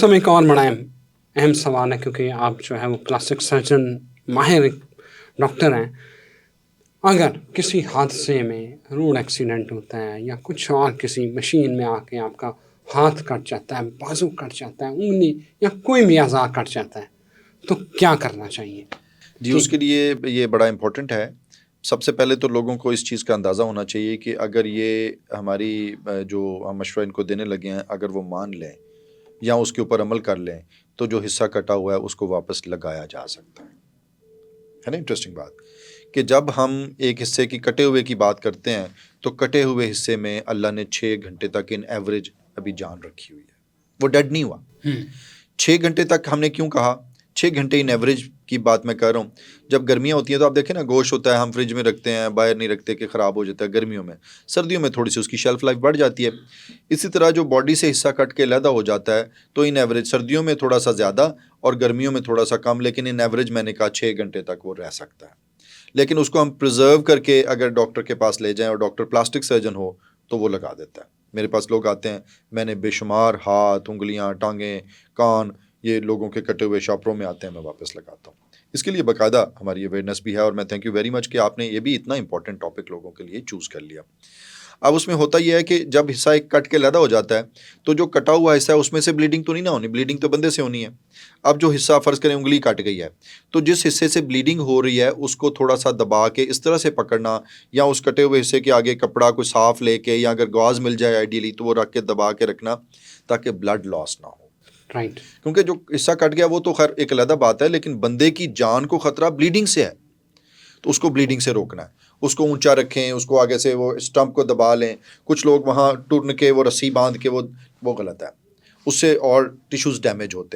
صاحب ایک اور بڑا اہم سوال ہے، کیونکہ آپ جو ہے وہ پلاسٹک سرجن ماہر ڈاکٹر ہیں. اگر کسی حادثے میں روڈ ایکسیڈنٹ ہوتا ہے یا کچھ اور کسی مشین میں آ کے آپ کا ہاتھ کٹ جاتا ہے، بازو کٹ جاتا ہے، انگلی یا کوئی بھی اعضاء کٹ جاتا ہے، تو کیا کرنا چاہیے؟ جی اس کے لیے یہ بڑا امپورٹنٹ ہے. سب سے پہلے تو لوگوں کو اس چیز کا اندازہ ہونا چاہیے کہ اگر یہ ہماری جو ہم مشورہ ان کو دینے لگے ہیں اگر وہ مان لیں یا اس کے اوپر عمل کر لیں تو جو حصہ کٹا ہوا ہے اس کو واپس لگایا جا سکتا ہے نا. انٹرسٹنگ بات کہ جب ہم ایک حصے کی کٹے ہوئے کی بات کرتے ہیں تو کٹے ہوئے حصے میں اللہ نے 6 گھنٹے تک ان ایوریج ابھی جان رکھی ہوئی ہے، وہ ڈیڈ نہیں ہوا. 6 گھنٹے تک ہم نے کیوں کہا؟ 6 گھنٹے ان ایوریج کی بات میں کر رہا ہوں. جب گرمیاں ہوتی ہیں تو آپ دیکھیں نا، گوشت ہوتا ہے ہم فریج میں رکھتے ہیں، باہر نہیں رکھتے کہ خراب ہو جاتا ہے گرمیوں میں. سردیوں میں تھوڑی سی اس کی شیلف لائف بڑھ جاتی ہے. اسی طرح جو باڈی سے حصہ کٹ کے علیحدہ ہو جاتا ہے تو ان ایوریج سردیوں میں تھوڑا سا زیادہ اور گرمیوں میں تھوڑا سا کم، لیکن ان ایوریج میں نے کہا 6 گھنٹے تک وہ رہ سکتا ہے. لیکن اس کو ہم پرزرو کر کے اگر ڈاکٹر کے پاس لے جائیں اور ڈاکٹر پلاسٹک سرجن ہو تو وہ لگا دیتا ہے. میرے پاس لوگ آتے ہیں، میں نے بے شمار ہاتھ، انگلیاں، ٹانگیں، کان یہ لوگوں کے کٹے ہوئے شاپروں میں آتے ہیں، میں واپس لگاتا ہوں. اس کے لیے باقاعدہ ہماری اویئرنیس بھی ہے، اور میں تھینک یو ویری مچ کہ آپ نے یہ بھی اتنا امپورٹنٹ ٹاپک لوگوں کے لیے چوز کر لیا. اب اس میں ہوتا یہ ہے کہ جب حصہ ایک کٹ کے علیحدہ ہو جاتا ہے تو جو کٹا ہوا حصہ ہے اس میں سے بلیڈنگ تو نہیں نہ ہونی، بلیڈنگ تو بندے سے ہونی ہے. اب جو حصہ فرض کریں انگلی کٹ گئی ہے تو جس حصے سے بلیڈنگ ہو رہی ہے اس کو تھوڑا سا دبا کے اس طرح سے پکڑنا، یا اس کٹے ہوئے حصے کے آگے کپڑا کوئی صاف لے کے، یا اگر گاز مل جائے آئیڈیلی تو وہ رکھ کے دبا کے رکھنا تاکہ بلڈ لاس نہ ہو. رائٹ. کیونکہ جو حصہ کٹ گیا وہ تو خیر ایک علیحدہ بات ہے، لیکن بندے کی جان کو خطرہ بلیڈنگ سے ہے تو اس کو بلیڈنگ سے روکنا ہے. اس کو اونچا رکھیں، اس کو آگے سے وہ اسٹمپ کو دبا لیں. کچھ لوگ وہاں ٹرن کے وہ رسی باندھ کے وہ غلط ہے، اس سے اور ٹیشوز ڈیمیج ہوتے ہیں.